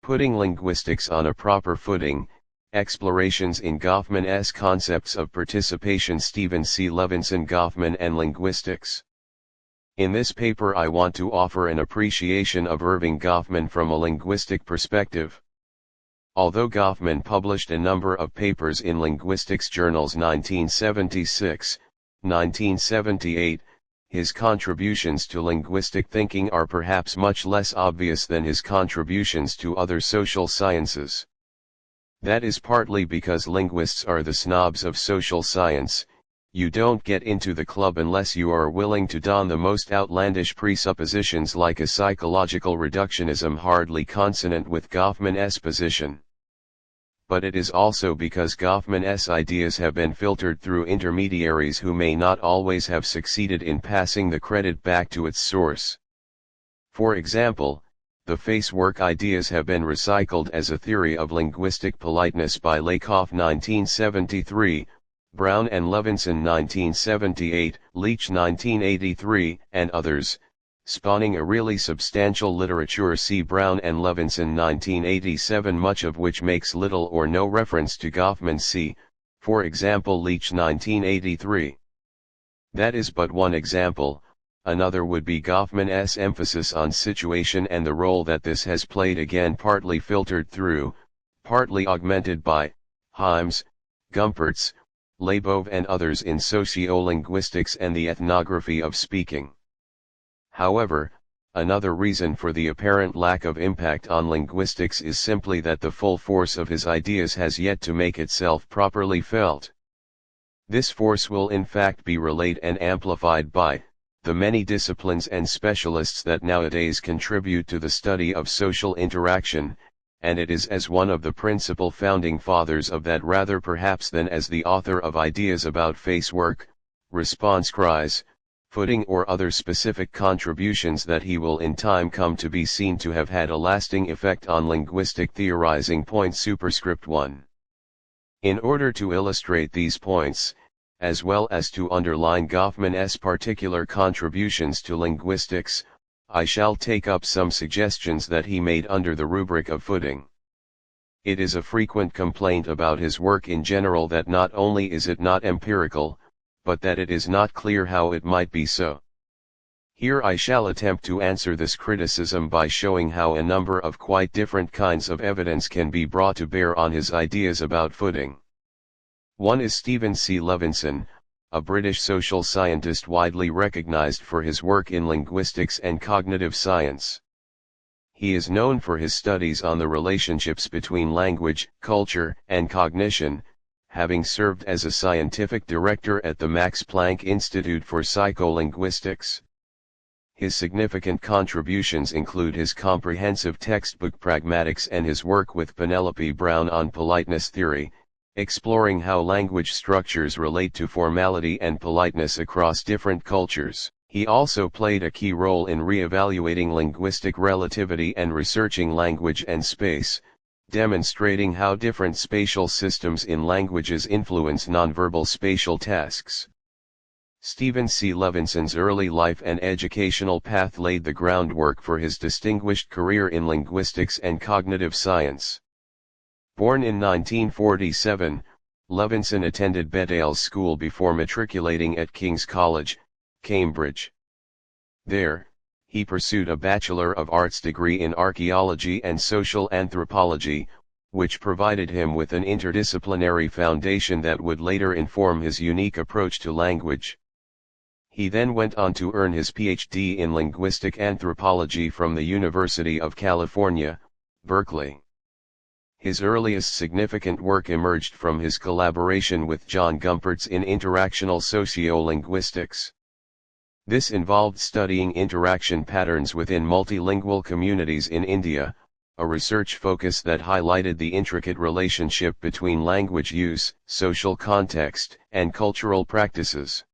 Putting linguistics on a proper footing, explorations in Goffman's concepts of participation. Stephen C. Levinson, Goffman and Linguistics. In this paper I want to offer an appreciation of Irving Goffman from a linguistic perspective. Although Goffman published a number of papers in linguistics journals 1976, 1978, his contributions to linguistic thinking are perhaps much less obvious than his contributions to other social sciences. That is partly because linguists are the snobs of social science. You don't get into the club unless you are willing to don the most outlandish presuppositions, like a psychological reductionism hardly consonant with Goffman's position. But it is also because Goffman's ideas have been filtered through intermediaries who may not always have succeeded in passing the credit back to its source. For example, the face work ideas have been recycled as a theory of linguistic politeness by Lakoff 1973, Brown and Levinson 1978, Leach 1983, and others, spawning a really substantial literature. See Brown and Levinson 1987, much of which makes little or no reference to Goffman. See, for example, Leach 1983. That is but one example. Another would be Goffman's emphasis on situation and the role that this has played, again partly filtered through, partly augmented by, Himes, Gumpertz, Labov and others in sociolinguistics and the ethnography of speaking. However, another reason for the apparent lack of impact on linguistics is simply that the full force of his ideas has yet to make itself properly felt. This force will in fact be relayed and amplified by the many disciplines and specialists that nowadays contribute to the study of social interaction, and it is as one of the principal founding fathers of that rather perhaps than as the author of ideas about face work, response cries, footing or other specific contributions that he will in time come to be seen to have had a lasting effect on linguistic theorizing. Point superscript 1. In order to illustrate these points, as well as to underline Goffman's particular contributions to linguistics, I shall take up some suggestions that he made under the rubric of footing. It is a frequent complaint about his work in general that not only is it not empirical, but that it is not clear how it might be so. Here I shall attempt to answer this criticism by showing how a number of quite different kinds of evidence can be brought to bear on his ideas about footing. One is Stephen C. Levinson, a British social scientist widely recognized for his work in linguistics and cognitive science. He is known for his studies on the relationships between language, culture, and cognition, having served as a scientific director at the Max Planck Institute for Psycholinguistics. His significant contributions include his comprehensive textbook Pragmatics and his work with Penelope Brown on politeness theory, exploring how language structures relate to formality and politeness across different cultures. He also played a key role in re-evaluating linguistic relativity and researching language and space, demonstrating how different spatial systems in languages influence nonverbal spatial tasks. Stephen C. Levinson's early life and educational path laid the groundwork for his distinguished career in linguistics and cognitive science. Born in 1947, Levinson attended Bedales School before matriculating at King's College, Cambridge. There, he pursued a Bachelor of Arts degree in archaeology and social anthropology, which provided him with an interdisciplinary foundation that would later inform his unique approach to language. He then went on to earn his Ph.D. in linguistic anthropology from the University of California, Berkeley. His earliest significant work emerged from his collaboration with John Gumpertz in interactional sociolinguistics. This involved studying interaction patterns within multilingual communities in India, a research focus that highlighted the intricate relationship between language use, social context, and cultural practices.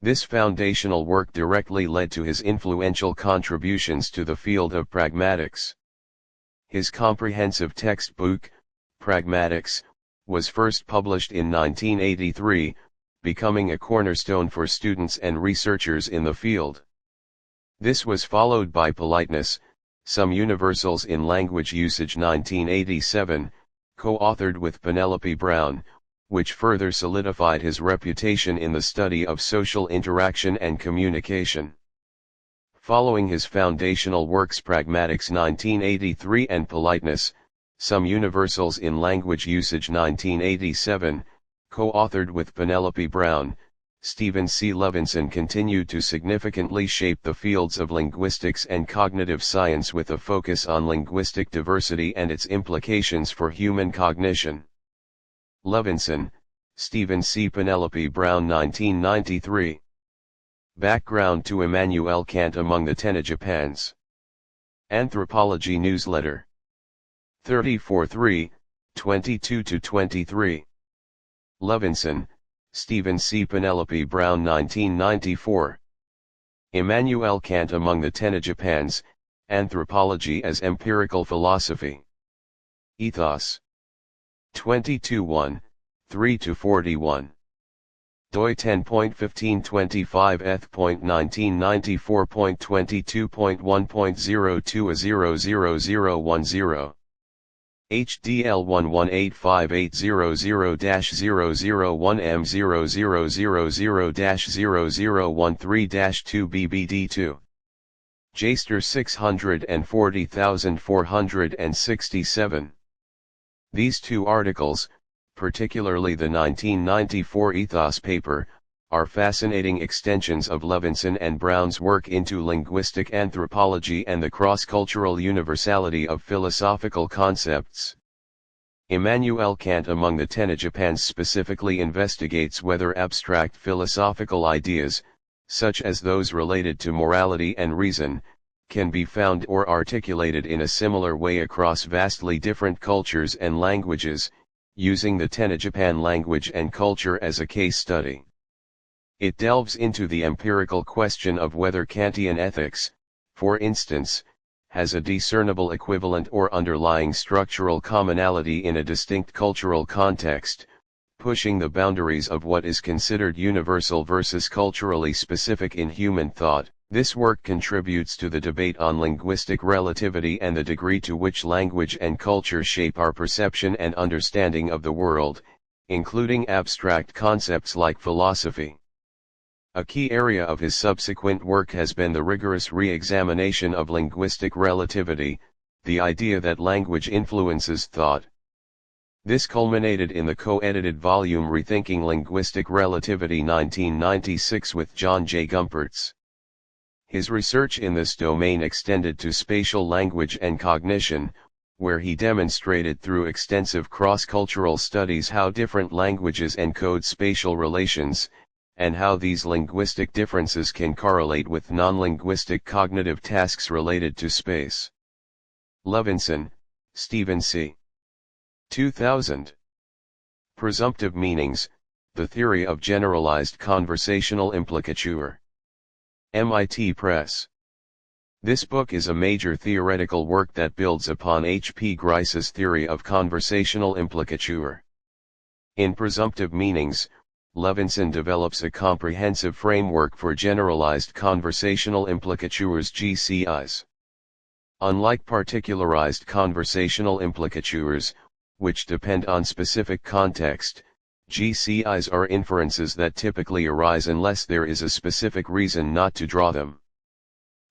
This foundational work directly led to his influential contributions to the field of pragmatics. His comprehensive textbook, Pragmatics, was first published in 1983, becoming a cornerstone for students and researchers in the field. This was followed by Politeness, Some Universals in Language Usage 1987, co-authored with Penelope Brown, which further solidified his reputation in the study of social interaction and communication. Following his foundational works Pragmatics 1983 and Politeness, Some Universals in Language Usage 1987, co-authored with Penelope Brown, Stephen C. Levinson continued to significantly shape the fields of linguistics and cognitive science with a focus on linguistic diversity and its implications for human cognition. Levinson, Stephen C. Penelope Brown 1993. Background to Immanuel Kant among the Tenejapans. Anthropology Newsletter. 34-3, 22-23. Levinson, Stephen C. Penelope Brown 1994. Immanuel Kant among the Tenejapans, Anthropology as Empirical Philosophy. Ethos. 22-1, 3-41. doi 10.1525 eth.1994.22.1.0200010. HDL 1185800001M00000-0013-2 BBD2. Jaster 640467. These two articles, particularly the 1994 Ethos paper, are fascinating extensions of Levinson and Brown's work into linguistic anthropology and the cross-cultural universality of philosophical concepts. Immanuel Kant among the Tenejapans specifically investigates whether abstract philosophical ideas, such as those related to morality and reason, can be found or articulated in a similar way across vastly different cultures and languages, using the Tenejapan language and culture as a case study. It delves into the empirical question of whether Kantian ethics, for instance, has a discernible equivalent or underlying structural commonality in a distinct cultural context, pushing the boundaries of what is considered universal versus culturally specific in human thought. This work contributes to the debate on linguistic relativity and the degree to which language and culture shape our perception and understanding of the world, including abstract concepts like philosophy. A key area of his subsequent work has been the rigorous re-examination of linguistic relativity, the idea that language influences thought. This culminated in the co-edited volume Rethinking Linguistic Relativity 1996 with John J. Gumpertz. His research in this domain extended to spatial language and cognition, where he demonstrated through extensive cross-cultural studies how different languages encode spatial relations, and how these linguistic differences can correlate with non-linguistic cognitive tasks related to space. Levinson, Stephen C. 2000. Presumptive Meanings, The Theory of Generalized Conversational Implicature. MIT Press. This book is a major theoretical work that builds upon H. P. Grice's theory of conversational implicature. In Presumptive Meanings, Levinson develops a comprehensive framework for generalized conversational implicatures (GCIs). Unlike particularized conversational implicatures, which depend on specific context, GCIs are inferences that typically arise unless there is a specific reason not to draw them.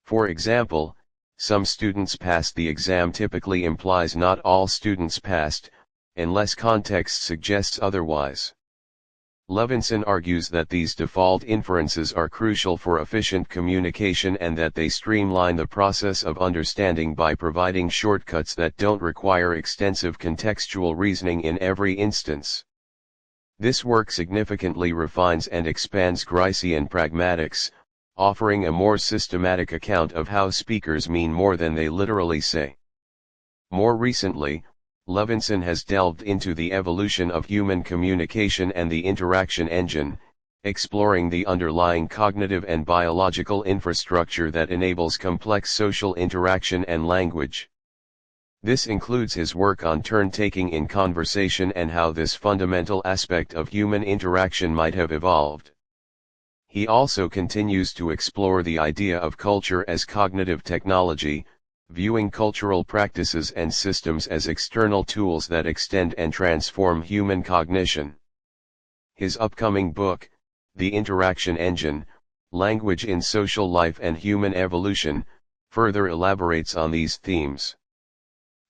For example, some students passed the exam typically implies not all students passed, unless context suggests otherwise. Levinson argues that these default inferences are crucial for efficient communication and that they streamline the process of understanding by providing shortcuts that don't require extensive contextual reasoning in every instance. This work significantly refines and expands Gricean pragmatics, offering a more systematic account of how speakers mean more than they literally say. More recently, Levinson has delved into the evolution of human communication and the interaction engine, exploring the underlying cognitive and biological infrastructure that enables complex social interaction and language. This includes his work on turn-taking in conversation and how this fundamental aspect of human interaction might have evolved. He also continues to explore the idea of culture as cognitive technology, viewing cultural practices and systems as external tools that extend and transform human cognition. His upcoming book, The Interaction Engine, Language in Social Life and Human Evolution, further elaborates on these themes.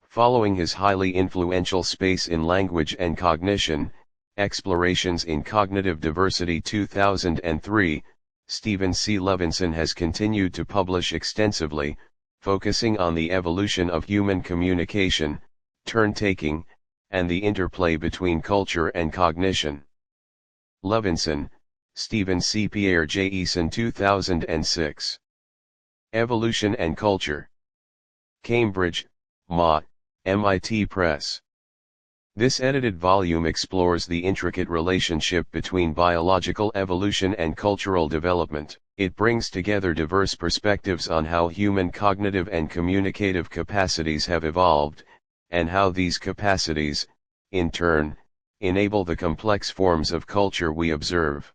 Following his highly influential Space in Language and Cognition, Explorations in Cognitive Diversity 2003, Stephen C. Levinson has continued to publish extensively, focusing on the evolution of human communication, turn-taking, and the interplay between culture and cognition. Levinson, Stephen C. Pierre J. Eason 2006. Evolution and Culture. Cambridge, Ma, MIT Press. This edited volume explores the intricate relationship between biological evolution and cultural development. It brings together diverse perspectives on how human cognitive and communicative capacities have evolved, and how these capacities, in turn, enable the complex forms of culture we observe.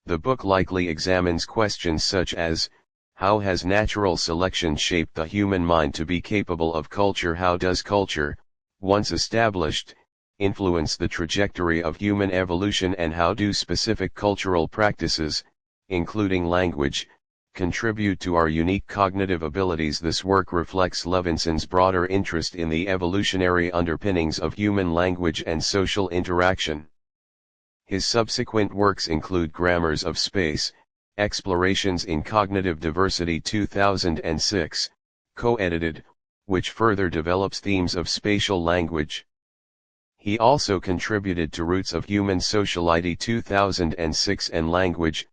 The book likely examines questions such as, how has natural selection shaped the human mind to be capable of culture? How does culture, once established, influence the trajectory of human evolution? And how do specific cultural practices, including language, contribute to our unique cognitive abilities? This work reflects Levinson's broader interest in the evolutionary underpinnings of human language and social interaction. His subsequent works include Grammars of Space, Explorations in Cognitive Diversity 2006, co-edited, which further develops themes of spatial language. He also contributed to Roots of Human Sociality 2006 and Language,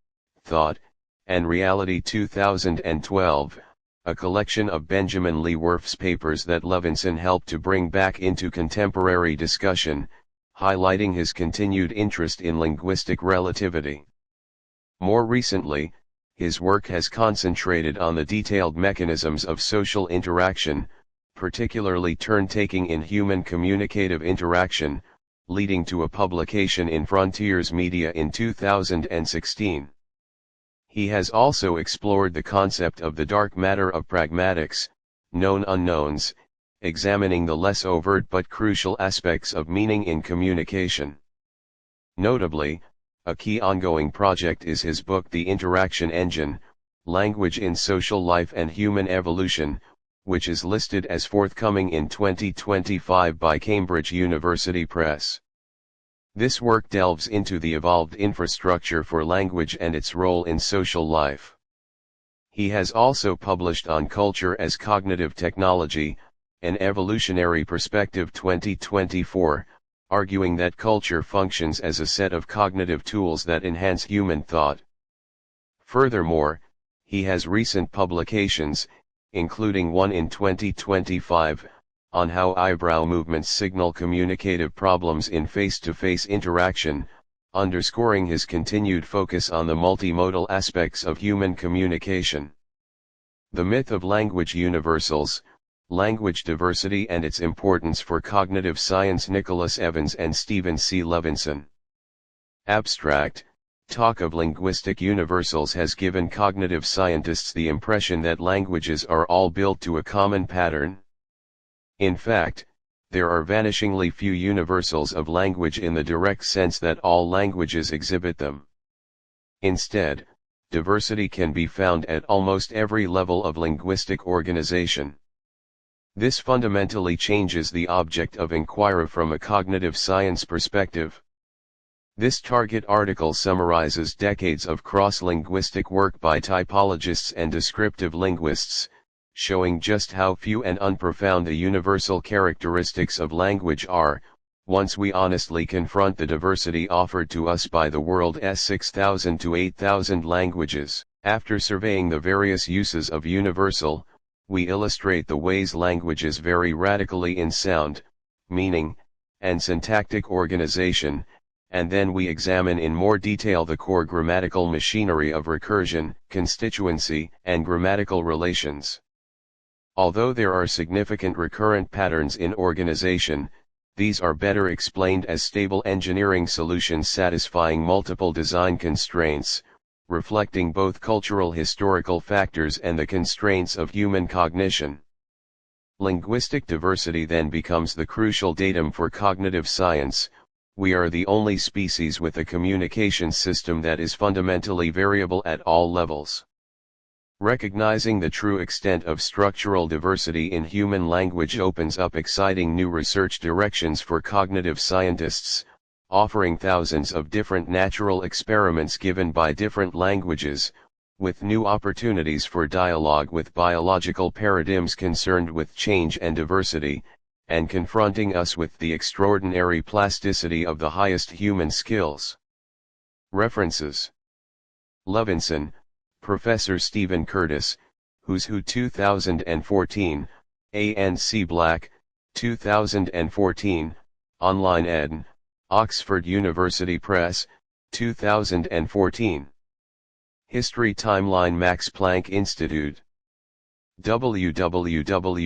Thought, and Reality 2012, a collection of Benjamin Lee Whorf's papers that Levinson helped to bring back into contemporary discussion, highlighting his continued interest in linguistic relativity. More recently, his work has concentrated on the detailed mechanisms of social interaction, particularly turn-taking in human communicative interaction, leading to a publication in Frontiers Media in 2016. He has also explored the concept of the dark matter of pragmatics, known unknowns, examining the less overt but crucial aspects of meaning in communication. Notably, a key ongoing project is his book The Interaction Engine, Language in Social Life and Human Evolution, which is listed as forthcoming in 2025 by Cambridge University Press. This work delves into the evolved infrastructure for language and its role in social life. He has also published on Culture as Cognitive Technology, An Evolutionary Perspective 2024, arguing that culture functions as a set of cognitive tools that enhance human thought. Furthermore, he has recent publications, including one in 2025, on how eyebrow movements signal communicative problems in face-to-face interaction, underscoring his continued focus on the multimodal aspects of human communication. The Myth of Language Universals, Language Diversity and Its Importance for Cognitive Science. Nicholas Evans and Stephen C. Levinson. Abstract, talk of linguistic universals has given cognitive scientists the impression that languages are all built to a common pattern. In fact, there are vanishingly few universals of language in the direct sense that all languages exhibit them. Instead, diversity can be found at almost every level of linguistic organization. This fundamentally changes the object of inquiry from a cognitive science perspective. This target article summarizes decades of cross-linguistic work by typologists and descriptive linguists, showing just how few and unprofound the universal characteristics of language are, once we honestly confront the diversity offered to us by the world's 6,000 to 8,000 languages. After surveying the various uses of universal, we illustrate the ways languages vary radically in sound, meaning, and syntactic organization, and then we examine in more detail the core grammatical machinery of recursion, constituency, and grammatical relations. Although there are significant recurrent patterns in organization, these are better explained as stable engineering solutions satisfying multiple design constraints, reflecting both cultural historical factors and the constraints of human cognition. Linguistic diversity then becomes the crucial datum for cognitive science. We are the only species with a communication system that is fundamentally variable at all levels. Recognizing the true extent of structural diversity in human language opens up exciting new research directions for cognitive scientists, offering thousands of different natural experiments given by different languages, with new opportunities for dialogue with biological paradigms concerned with change and diversity, and confronting us with the extraordinary plasticity of the highest human skills. References: Levinson, Professor Stephen Curtis, Who's Who 2014, A.N.C. Black, 2014, Online ed., Oxford University Press, 2014. History Timeline Max Planck Institute. www.mpi.nl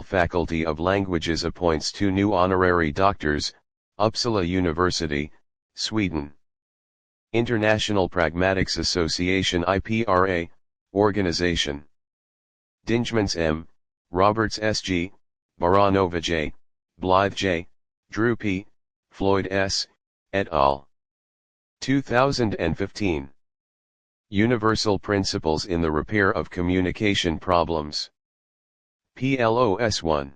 Faculty of Languages appoints 2 new honorary doctors, Uppsala University, Sweden. International Pragmatics Association IPRA, Organization. Dingemans M., Roberts S.G., Baranova J., Blythe J., Drew P., Floyd S., et al. 2015. Universal Principles in the Repair of Communication Problems. PLOS 1.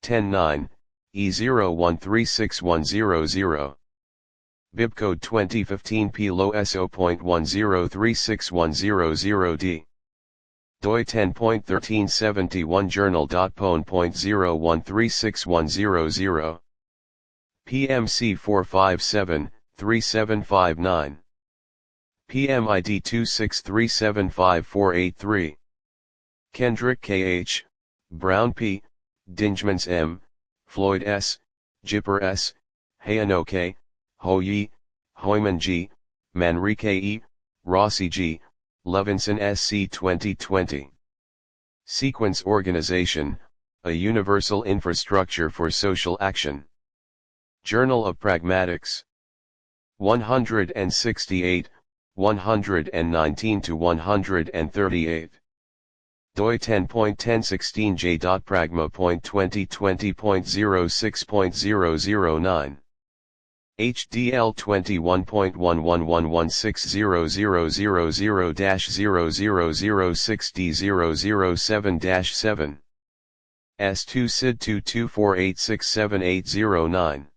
10-9, E01361000. Bibcode 2015 PLOS 0.1036100D. DOI 10.1371 journal.pwn.01361000. PMC 457-3759. PMID 263754883. Kendrick K.H., Brown P., Dingemans M., Floyd S., Jipper S., Hayano K., Ho Yi, Hoyman G., Manrique E., Rossi G., Levinson SC 2020. Sequence Organization, a Universal Infrastructure for Social Action. Journal of Pragmatics. 168, 119-138. DOI 10.1016J.Pragma.2020.06.009. HDL 21.11160000-0006D007-7. S2 SID 2248678009.